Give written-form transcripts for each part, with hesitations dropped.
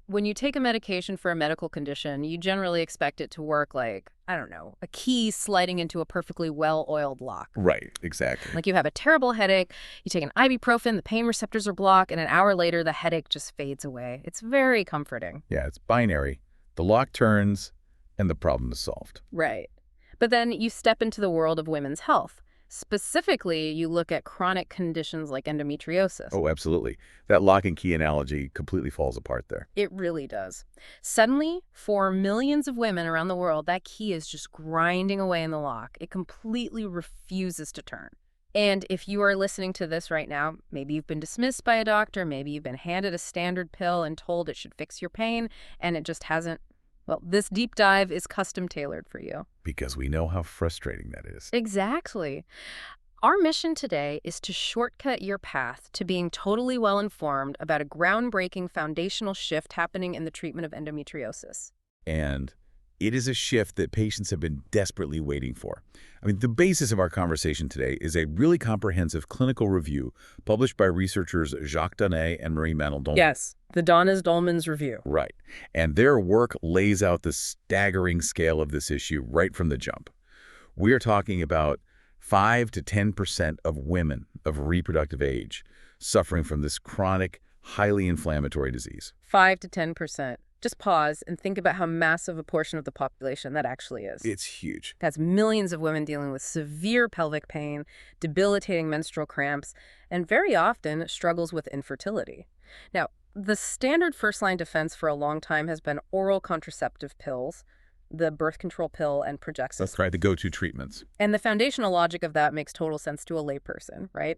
When you take a medication for a medical condition, you generally expect it to work like, I don't know, a key sliding into a perfectly well-oiled lock. Right, exactly. Like you have a terrible headache, you take an ibuprofen, the pain receptors are blocked, and an hour later the headache just fades away. It's very comforting. Yeah, it's binary. The lock turns, and the problem is solved. Right. But then you step into the world of women's health. Specifically, you look at chronic conditions like endometriosis. Oh, absolutely. That lock and key analogy completely falls apart there. It really does. Suddenly, for millions of women around the world, that key is just grinding away in the lock. It completely refuses to turn. And if you are listening to this right now, maybe you've been dismissed by a doctor, maybe you've been handed a standard pill and told it should fix your pain, and it just hasn't. Well, this deep dive is custom tailored for you. Because we know how frustrating that is. Exactly. Our mission today is to shortcut your path to being totally well-informed about a groundbreaking foundational shift happening in the treatment of endometriosis. And it is a shift that patients have been desperately waiting for. I mean, the basis of our conversation today is a really comprehensive clinical review published by researchers Jacques Donnez and Marie-Madeleine. Yes, the Dolmans review. Right. And their work lays out the staggering scale of this issue right from the jump. We are talking about 5 to 10% of women of reproductive age suffering from this chronic, highly inflammatory disease. 5 to 10%. Just pause and think about how massive a portion of the population that actually is. It's huge. That's millions of women dealing with severe pelvic pain, debilitating menstrual cramps, and very often struggles with infertility. Now, the standard first-line defense for a long time has been oral contraceptive pills, the birth control pill, and progesterone. That's right, the go-to treatments. And the foundational logic of that makes total sense to a layperson, right?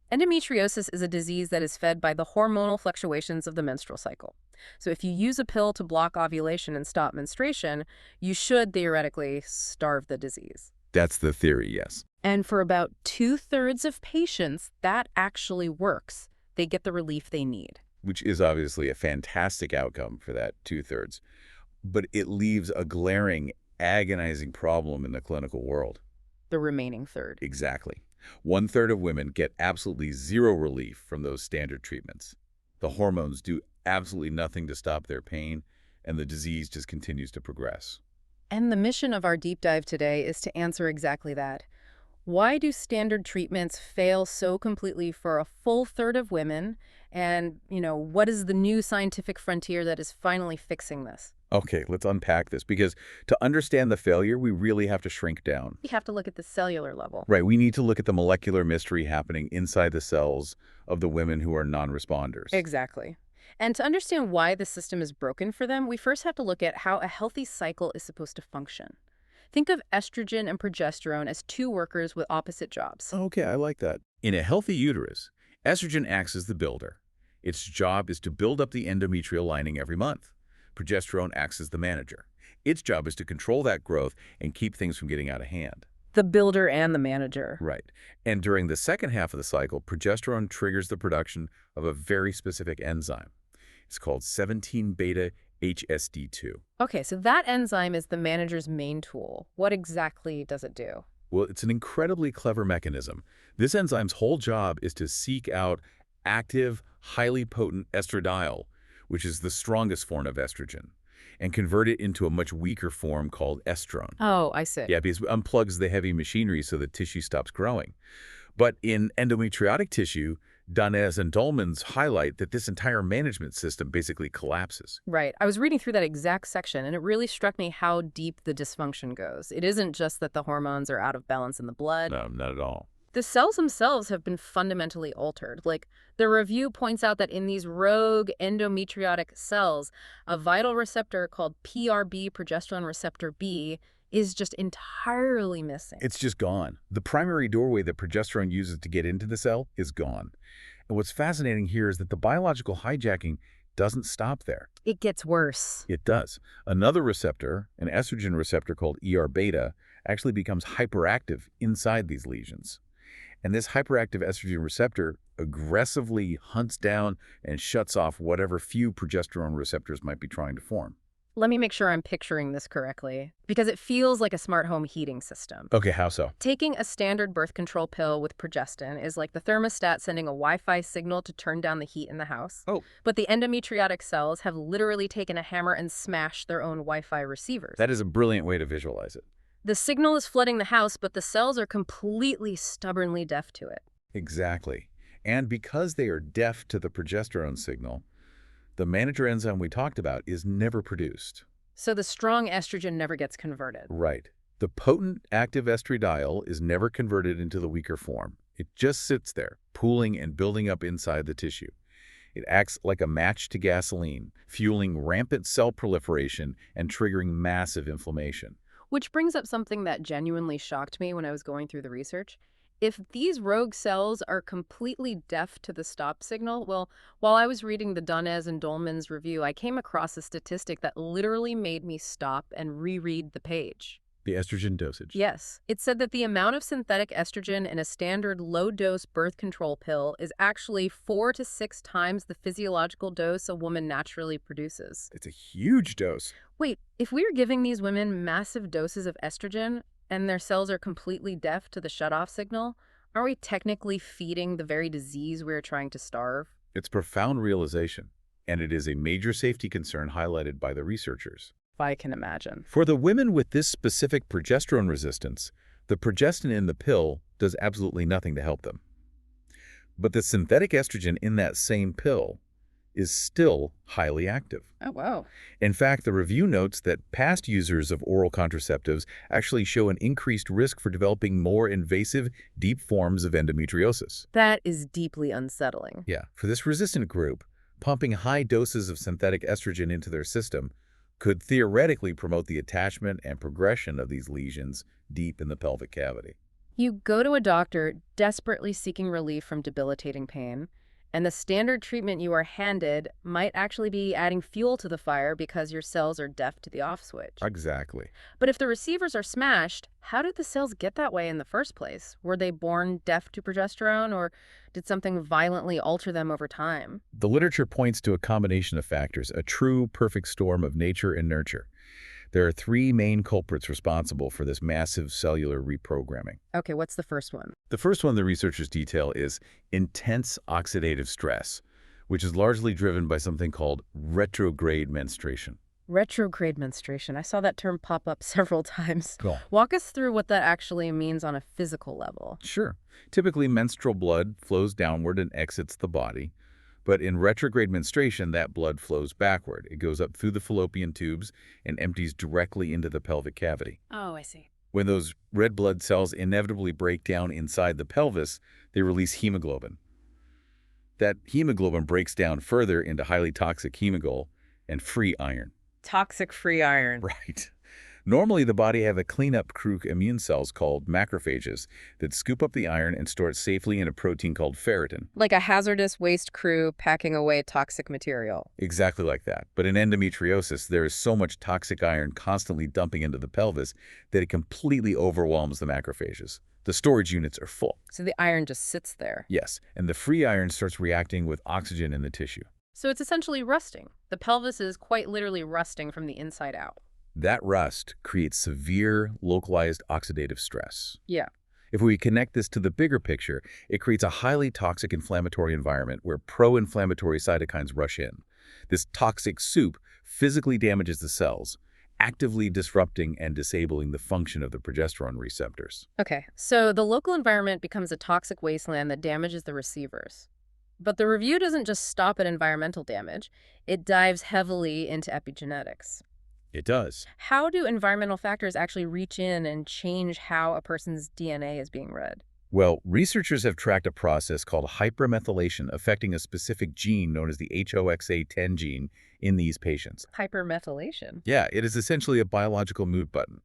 Endometriosis is a disease that is fed by the hormonal fluctuations of the menstrual cycle. So if you use a pill to block ovulation and stop menstruation, you should theoretically starve the disease. That's the theory, yes. And for about 2/3 of patients, that actually works. They get the relief they need. Which is obviously a fantastic outcome for that 2/3. But it leaves a glaring, agonizing problem in the clinical world. The remaining third. Exactly. 1/3 of women get absolutely zero relief from those standard treatments. The hormones do absolutely nothing to stop their pain, and the disease just continues to progress. And the mission of our deep dive today is to answer exactly that. Why do standard treatments fail so completely for a full third of women? And, what is the new scientific frontier that is finally fixing this? Okay, let's unpack this, because to understand the failure, we really have to shrink down. We have to look at the cellular level. Right, we need to look at the molecular mystery happening inside the cells of the women who are non-responders. Exactly. And to understand why the system is broken for them, we first have to look at how a healthy cycle is supposed to function. Think of estrogen and progesterone as two workers with opposite jobs. Okay, I like that. In a healthy uterus, estrogen acts as the builder. Its job is to build up the endometrial lining every month. Progesterone acts as the manager. Its job is to control that growth and keep things from getting out of hand. The builder and the manager. Right. And during the second half of the cycle, progesterone triggers the production of a very specific enzyme. It's called 17-beta-HSD2. Okay, so that enzyme is the manager's main tool. What exactly does it do? Well, it's an incredibly clever mechanism. This enzyme's whole job is to seek out active, highly potent estradiol, which is the strongest form of estrogen, and convert it into a much weaker form called estrone. Oh, I see. Yeah, because it unplugs the heavy machinery so the tissue stops growing. But in endometriotic tissue, Donnez and Dolmans highlight that this entire management system basically collapses. Right. I was reading through that exact section, and it really struck me how deep the dysfunction goes. It isn't just that the hormones are out of balance in the blood. No, not at all. The cells themselves have been fundamentally altered. Like, the review points out that in these rogue endometriotic cells, a vital receptor called PRB, progesterone receptor B, is just entirely missing. It's just gone. The primary doorway that progesterone uses to get into the cell is gone. And what's fascinating here is that the biological hijacking doesn't stop there. It gets worse. It does. Another receptor, an estrogen receptor called ER-beta, actually becomes hyperactive inside these lesions. And this hyperactive estrogen receptor aggressively hunts down and shuts off whatever few progesterone receptors might be trying to form. Let me make sure I'm picturing this correctly, because it feels like a smart home heating system. Okay, how so? Taking a standard birth control pill with progestin is like the thermostat sending a Wi-Fi signal to turn down the heat in the house. Oh, But the endometriotic cells have literally taken a hammer and smashed their own Wi-Fi receivers. that is a brilliant way to visualize it. The signal is flooding the house, but the cells are completely stubbornly deaf to it. Exactly. And because they are deaf to the progesterone signal, the manager enzyme we talked about is never produced. So the strong estrogen never gets converted. Right. The potent active estradiol is never converted into the weaker form. It just sits there, pooling and building up inside the tissue. It acts like a match to gasoline, fueling rampant cell proliferation and triggering massive inflammation. Which brings up something that genuinely shocked me when I was going through the research. If these rogue cells are completely deaf to the stop signal, well, while I was reading the Donnez and Dolmans review, I came across a statistic that literally made me stop and reread the page. The estrogen dosage. Yes, it said that the amount of synthetic estrogen in a standard low-dose birth control pill is actually 4 to 6 times the physiological dose a woman naturally produces. It's a huge dose. Wait, if we are giving these women massive doses of estrogen and their cells are completely deaf to the shutoff signal, are we technically feeding the very disease we're trying to starve? It's a profound realization, and it is a major safety concern highlighted by the researchers. If I can imagine. For the women with this specific progesterone resistance, the progestin in the pill does absolutely nothing to help them. But the synthetic estrogen in that same pill is still highly active. Oh, wow. In fact, the review notes that past users of oral contraceptives actually show an increased risk for developing more invasive, deep forms of endometriosis. That is deeply unsettling. Yeah, for this resistant group, pumping high doses of synthetic estrogen into their system could theoretically promote the attachment and progression of these lesions deep in the pelvic cavity. You go to a doctor desperately seeking relief from debilitating pain, and the standard treatment you are handed might actually be adding fuel to the fire because your cells are deaf to the off switch. Exactly. But if the receivers are smashed, how did the cells get that way in the first place? Were they born deaf to progesterone, or did something violently alter them over time? The literature points to a combination of factors, a true perfect storm of nature and nurture. There are 3 main culprits responsible for this massive cellular reprogramming. Okay, what's the first one? The first one the researchers detail is intense oxidative stress, which is largely driven by something called retrograde menstruation. Retrograde menstruation. I saw that term pop up several times. Cool. Walk us through what that actually means on a physical level. Sure. Typically, menstrual blood flows downward and exits the body. But in retrograde menstruation, that blood flows backward. It goes up through the fallopian tubes and empties directly into the pelvic cavity. Oh, I see. When those red blood cells inevitably break down inside the pelvis, they release hemoglobin. That hemoglobin breaks down further into highly toxic hemoglobin and free iron. Toxic free iron. Right. Normally, the body have a cleanup crew immune cells called macrophages that scoop up the iron and store it safely in a protein called ferritin. Like a hazardous waste crew packing away toxic material. Exactly like that. But in endometriosis, there is so much toxic iron constantly dumping into the pelvis that it completely overwhelms the macrophages. The storage units are full. So the iron just sits there. Yes, and the free iron starts reacting with oxygen in the tissue. So it's essentially rusting. The pelvis is quite literally rusting from the inside out. That rust creates severe, localized oxidative stress. Yeah. If we connect this to the bigger picture, it creates a highly toxic inflammatory environment where pro-inflammatory cytokines rush in. This toxic soup physically damages the cells, actively disrupting and disabling the function of the progesterone receptors. Okay, so the local environment becomes a toxic wasteland that damages the receivers. But the review doesn't just stop at environmental damage. It dives heavily into epigenetics. It does. How do environmental factors actually reach in and change how a person's DNA is being read? Well, researchers have tracked a process called hypermethylation affecting a specific gene known as the HOXA10 gene in these patients. Hypermethylation. Yeah, it is essentially a biological mute button.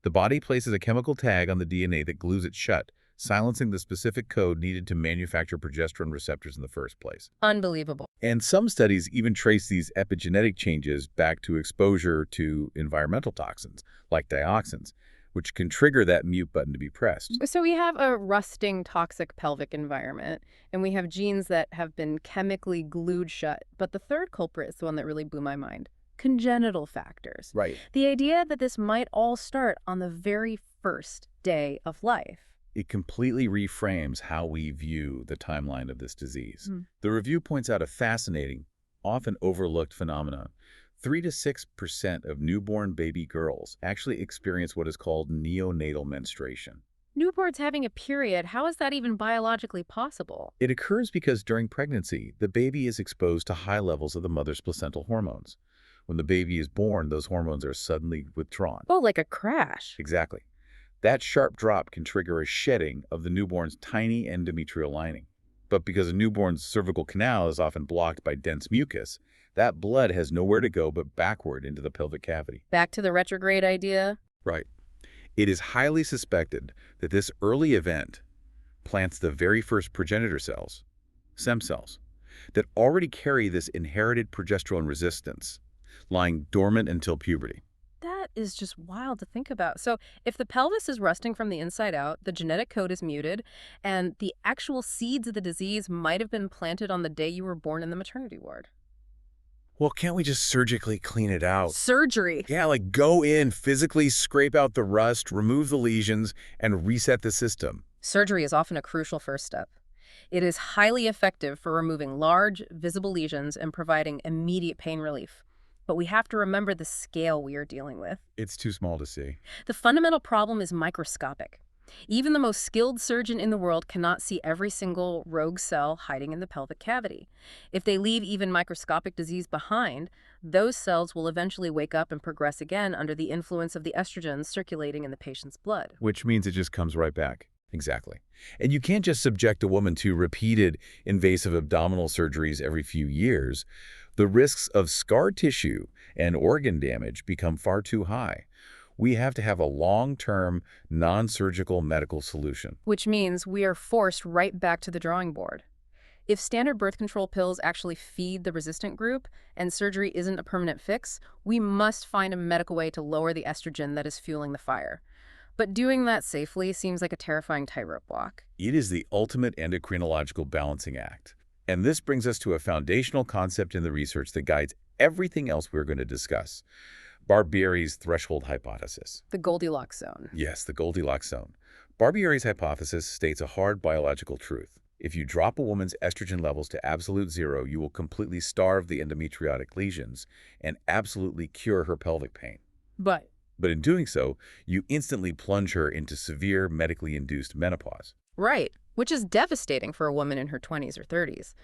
The body places a chemical tag on the DNA that glues it shut, silencing the specific code needed to manufacture progesterone receptors in the first place. Unbelievable. And some studies even trace these epigenetic changes back to exposure to environmental toxins, like dioxins, which can trigger that mute button to be pressed. So we have a rusting, toxic pelvic environment, and we have genes that have been chemically glued shut. But the third culprit is the one that really blew my mind. congenital factors. Right. The idea that this might all start on the very first day of life. It completely reframes how we view the timeline of this disease. Hmm. The review points out a fascinating, often overlooked phenomenon. 3 to 6% of newborn baby girls actually experience what is called neonatal menstruation. Newborns having a period, how is that even biologically possible? It occurs because during pregnancy, the baby is exposed to high levels of the mother's placental hormones. When the baby is born, those hormones are suddenly withdrawn. Oh, like a crash. Exactly. That sharp drop can trigger a shedding of the newborn's tiny endometrial lining. But because a newborn's cervical canal is often blocked by dense mucus, that blood has nowhere to go but backward into the pelvic cavity. Back to the retrograde idea. Right. It is highly suspected that this early event plants the very first progenitor cells, stem cells, that already carry this inherited progesterone resistance, lying dormant until puberty. That is just wild to think about. So if the pelvis is rusting from the inside out, the genetic code is muted, and the actual seeds of the disease might have been planted on the day you were born in the maternity ward. Well, can't we just surgically clean it out? Surgery. Yeah, like go in, physically scrape out the rust, remove the lesions, and reset the system. Surgery is often a crucial first step. It is highly effective for removing large, visible lesions and providing immediate pain relief. But we have to remember the scale we are dealing with. It's too small to see. The fundamental problem is microscopic. Even the most skilled surgeon in the world cannot see every single rogue cell hiding in the pelvic cavity. If they leave even microscopic disease behind, those cells will eventually wake up and progress again under the influence of the estrogens circulating in the patient's blood. Which means it just comes right back. Exactly. And you can't just subject a woman to repeated invasive abdominal surgeries every few years. The risks of scar tissue and organ damage become far too high. We have to have a long-term, non-surgical medical solution. Which means we are forced right back to the drawing board. If standard birth control pills actually feed the resistant group and surgery isn't a permanent fix, we must find a medical way to lower the estrogen that is fueling the fire. But doing that safely seems like a terrifying tightrope walk. It is the ultimate endocrinological balancing act. And this brings us to a foundational concept in the research that guides everything else we're going to discuss. Barbieri's threshold hypothesis. The Goldilocks zone. Yes, the Goldilocks zone. Barbieri's hypothesis states a hard biological truth. If you drop a woman's estrogen levels to absolute zero, you will completely starve the endometriotic lesions and absolutely cure her pelvic pain. But in doing so, you instantly plunge her into severe medically induced menopause. right, which is devastating for a woman in her 20s or 30s.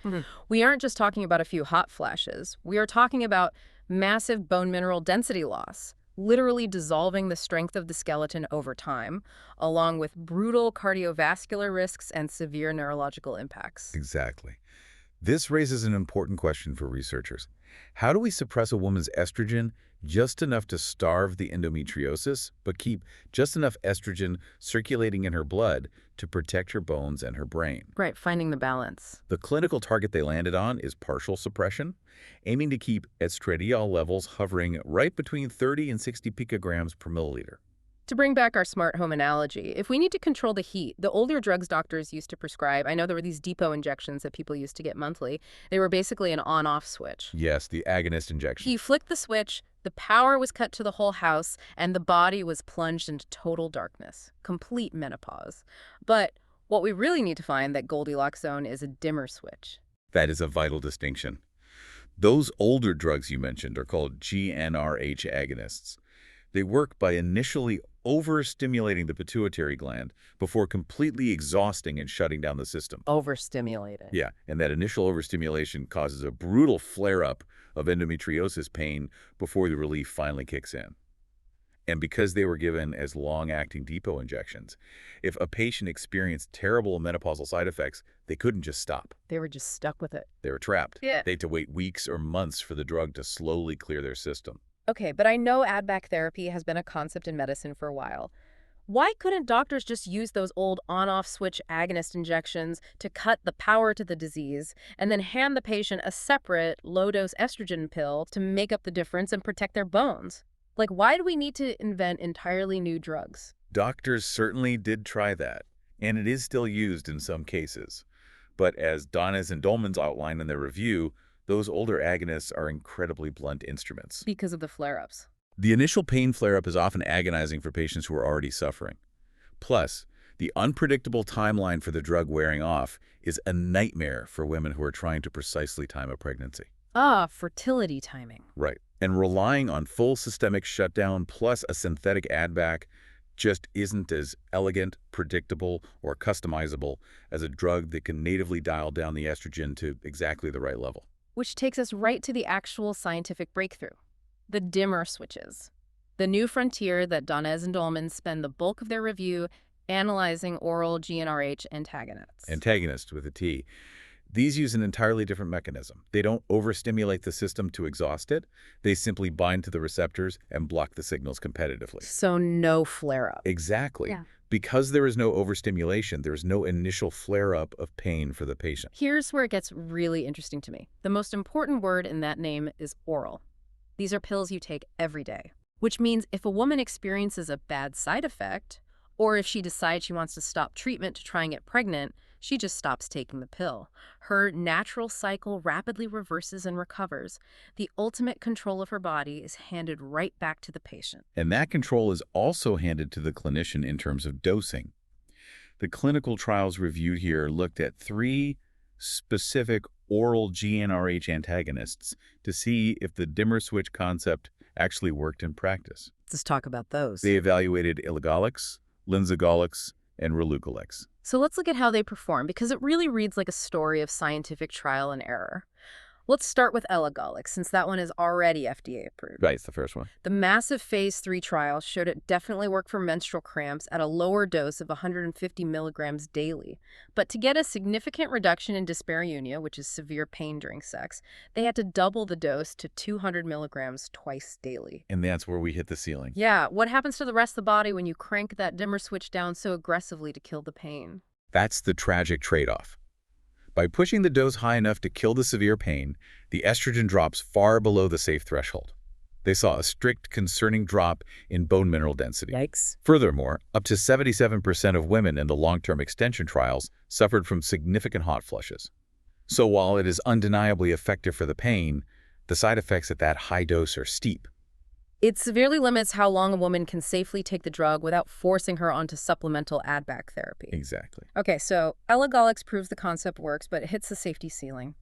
We aren't just talking about a few hot flashes. We are talking about massive bone mineral density loss, literally dissolving the strength of the skeleton over time, along with brutal cardiovascular risks and severe neurological impacts. Exactly. This raises an important question for researchers. How do we suppress a woman's estrogen just enough to starve the endometriosis, but keep just enough estrogen circulating in her blood to protect her bones and her brain? Right, finding the balance. The clinical target they landed on is partial suppression, aiming to keep estradiol levels hovering right between 30 and 60 picograms per milliliter. To bring back our smart home analogy, if we need to control the heat, the older drugs doctors used to prescribe, I know there were these depot injections that people used to get monthly. They were basically an on-off switch. Yes, the agonist injection. He flicked the switch, the power was cut to the whole house, and the body was plunged into total darkness, complete menopause. But what we really need to find, that Goldilocks zone, is a dimmer switch. That is a vital distinction. Those older drugs you mentioned are called GnRH agonists. They work by initially overstimulating the pituitary gland before completely exhausting and shutting down the system. Overstimulated. Yeah, and that initial overstimulation causes a brutal flare-up of endometriosis pain before the relief finally kicks in. And because they were given as long-acting depot injections, if a patient experienced terrible menopausal side effects, they couldn't just stop. They were just stuck with it. They were trapped. Yeah. They had to wait weeks or months for the drug to slowly clear their system. Okay, but I know add-back therapy has been a concept in medicine for a while. Why couldn't doctors just use those old on-off switch agonist injections to cut the power to the disease and then hand the patient a separate low-dose estrogen pill to make up the difference and protect their bones? Like, why do we need to invent entirely new drugs? Doctors certainly did try that, and it is still used in some cases. But as Donnez and Dolmans outline in their review, Those older agonists are incredibly blunt instruments. Because of the flare-ups. The initial pain flare-up is often agonizing for patients who are already suffering. Plus, the unpredictable timeline for the drug wearing off is a nightmare for women who are trying to precisely time a pregnancy. Ah, fertility timing. Right. And relying on full systemic shutdown plus a synthetic add-back just isn't as elegant, predictable, or customizable as a drug that can natively dial down the estrogen to exactly the right level. Which takes us right to the actual scientific breakthrough. The dimmer switches. The new frontier that Donnez and Dolmans spend the bulk of their review analyzing oral GnRH antagonists. Antagonists with a T. These use an entirely different mechanism. They don't overstimulate the system to exhaust it. They simply bind to the receptors and block the signals competitively. So no flare-up. Exactly. Yeah. Because there is no overstimulation, there is no initial flare-up of pain for the patient. Here's where it gets really interesting to me. The most important word in that name is oral. These are pills you take every day, which means if a woman experiences a bad side effect, or if she decides she wants to stop treatment to try and get pregnant, she just stops taking the pill. Her natural cycle rapidly reverses and recovers. The ultimate control of her body is handed right back to the patient. And that control is also handed to the clinician in terms of dosing. The clinical trials reviewed here looked at 3 specific oral GnRH antagonists to see if the dimmer switch concept actually worked in practice. Let's talk about those. They evaluated elagolix, linzagolix, and relugolix. So let's look at how they perform, because it really reads like a story of scientific trial and error. Let's start with elagolix, since that one is already FDA approved. Right, it's the first one. The massive phase 3 trial showed it definitely worked for menstrual cramps at a lower dose of 150 milligrams daily. But to get a significant reduction in dyspareunia, which is severe pain during sex, they had to double the dose to 200 milligrams twice daily. And that's where we hit the ceiling. Yeah, what happens to the rest of the body when you crank that dimmer switch down so aggressively to kill the pain? That's the tragic trade-off. By pushing the dose high enough to kill the severe pain, the estrogen drops far below the safe threshold. They saw a strict, concerning drop in bone mineral density. Yikes. Furthermore, up to 77% of women in the long-term extension trials suffered from significant hot flushes. So while it is undeniably effective for the pain, the side effects at that high dose are steep. It severely limits how long a woman can safely take the drug without forcing her onto supplemental add-back therapy. Exactly. Okay, so elagolix proves the concept works, but it hits the safety ceiling.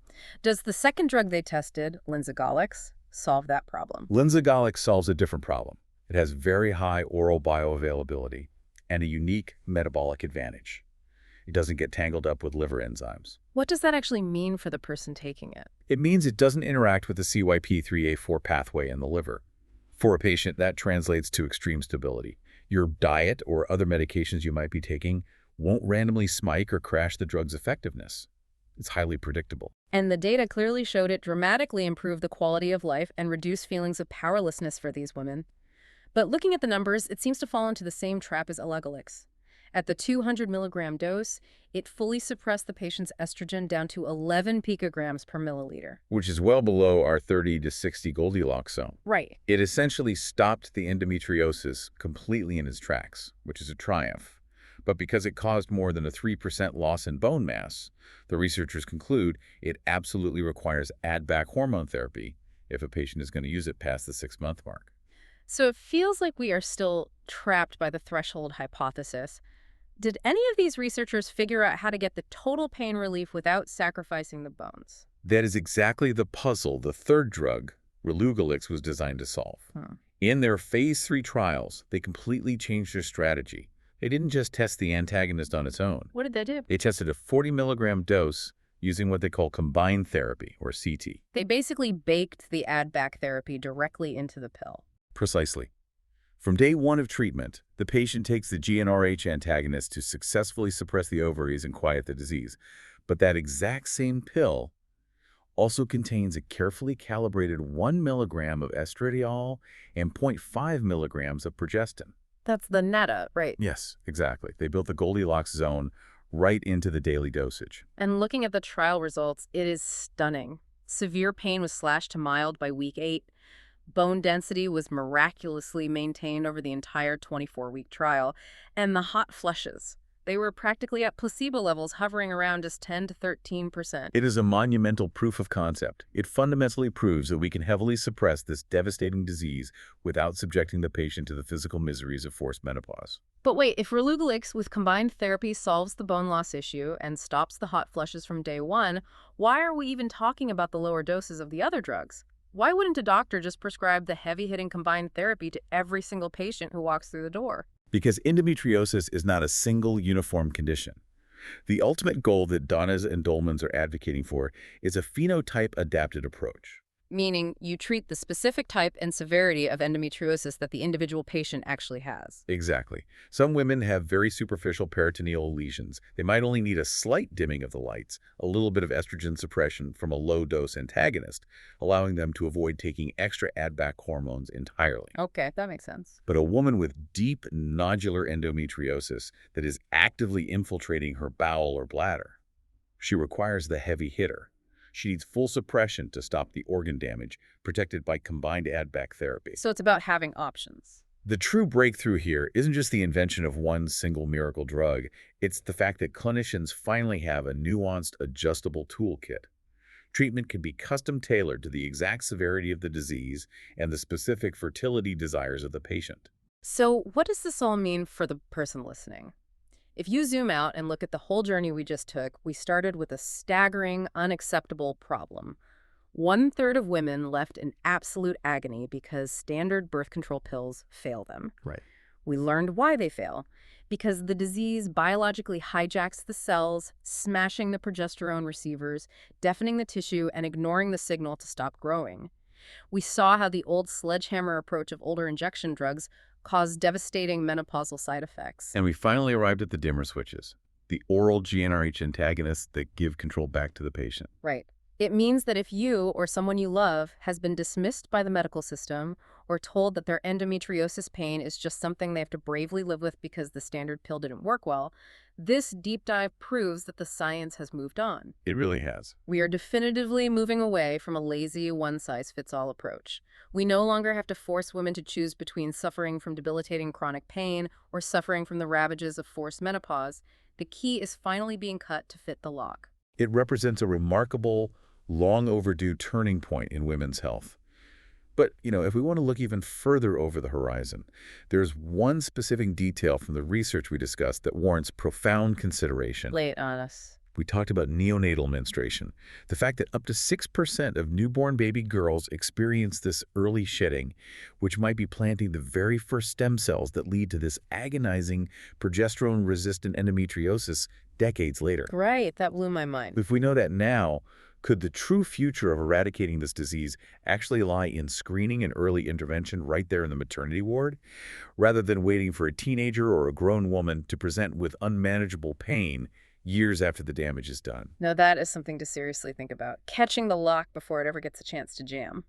Does the second drug they tested, linzagolix, solve that problem? Linzagolix solves a different problem. It has very high oral bioavailability and a unique metabolic advantage. It doesn't get tangled up with liver enzymes. What does that actually mean for the person taking it? It means it doesn't interact with the CYP3A4 pathway in the liver. For a patient, that translates to extreme stability. Your diet or other medications you might be taking won't randomly spike or crash the drug's effectiveness. It's highly predictable. And the data clearly showed it dramatically improved the quality of life and reduced feelings of powerlessness for these women. But looking at the numbers, it seems to fall into the same trap as elagolix. At the 200 milligram dose, it fully suppressed the patient's estrogen down to 11 picograms per milliliter. Which is well below our 30 to 60 Goldilocks zone. Right. It essentially stopped the endometriosis completely in its tracks, which is a triumph. But because it caused more than a 3% loss in bone mass, the researchers conclude it absolutely requires add-back hormone therapy if a patient is going to use it past the 6-month mark. So it feels like we are still trapped by the threshold hypothesis. Did any of these researchers figure out how to get the total pain relief without sacrificing the bones? That is exactly the puzzle the third drug, relugolix, was designed to solve. In their phase 3 trials, they completely changed their strategy. They didn't just test the antagonist on its own. What did they do? They tested a 40 milligram dose using what they call combined therapy, or CT. They basically baked the add-back therapy directly into the pill. Precisely. From day 1 of treatment, the patient takes the GnRH antagonist to successfully suppress the ovaries and quiet the disease. But that exact same pill also contains a carefully calibrated 1 milligram of estradiol and 0.5 milligrams of progestin. That's the netta, right? Yes, exactly. They built the Goldilocks zone right into the daily dosage. And looking at the trial results, it is stunning. Severe pain was slashed to mild by week 8. Bone density was miraculously maintained over the entire 24-week trial. And the hot flushes, They were practically at placebo levels, hovering around just 10 to 13%. It is a monumental proof of concept. It fundamentally proves that we can heavily suppress this devastating disease without subjecting the patient to the physical miseries of forced menopause. But wait, if relugolix with combined therapy solves the bone loss issue and stops the hot flushes from day one, why are we even talking about the lower doses of the other drugs? Why wouldn't a doctor just prescribe the heavy-hitting combined therapy to every single patient who walks through the door? Because endometriosis is not a single uniform condition. The ultimate goal that Donnez and Dolmans are advocating for is a phenotype-adapted approach. Meaning you treat the specific type and severity of endometriosis that the individual patient actually has. Exactly. Some women have very superficial peritoneal lesions. They might only need a slight dimming of the lights, a little bit of estrogen suppression from a low-dose antagonist, allowing them to avoid taking extra add-back hormones entirely. Okay, that makes sense. But a woman with deep nodular endometriosis that is actively infiltrating her bowel or bladder, she requires the heavy hitter. She needs full suppression to stop the organ damage, protected by combined add-back therapy. So it's about having options. The true breakthrough here isn't just the invention of one single miracle drug. It's the fact that clinicians finally have a nuanced, adjustable toolkit. Treatment can be custom-tailored to the exact severity of the disease and the specific fertility desires of the patient. So what does this all mean for the person listening? If you zoom out and look at the whole journey we just took, we started with a staggering, unacceptable problem. 1/3 of women left in absolute agony because standard birth control pills fail them. Right. We learned why they fail. Because the disease biologically hijacks the cells, smashing the progesterone receivers, deafening the tissue, and ignoring the signal to stop growing. We saw how the old sledgehammer approach of older injection drugs caused devastating menopausal side effects. And we finally arrived at the dimmer switches, the oral GnRH antagonists that give control back to the patient. Right. It means that if you or someone you love has been dismissed by the medical system or told that their endometriosis pain is just something they have to bravely live with because the standard pill didn't work well, this deep dive proves that the science has moved on. It really has. We are definitively moving away from a lazy one-size-fits-all approach. We no longer have to force women to choose between suffering from debilitating chronic pain or suffering from the ravages of forced menopause. The key is finally being cut to fit the lock. It represents a remarkable, long overdue turning point in women's health. But, if we want to look even further over the horizon, there's one specific detail from the research we discussed that warrants profound consideration. Lay it on us. We talked about neonatal menstruation, the fact that up to 6% of newborn baby girls experience this early shedding, which might be planting the very first stem cells that lead to this agonizing progesterone-resistant endometriosis decades later. Right, that blew my mind. If we know that now, could the true future of eradicating this disease actually lie in screening and early intervention right there in the maternity ward, rather than waiting for a teenager or a grown woman to present with unmanageable pain years after the damage is done? Now that is something to seriously think about. Catching the lock before it ever gets a chance to jam.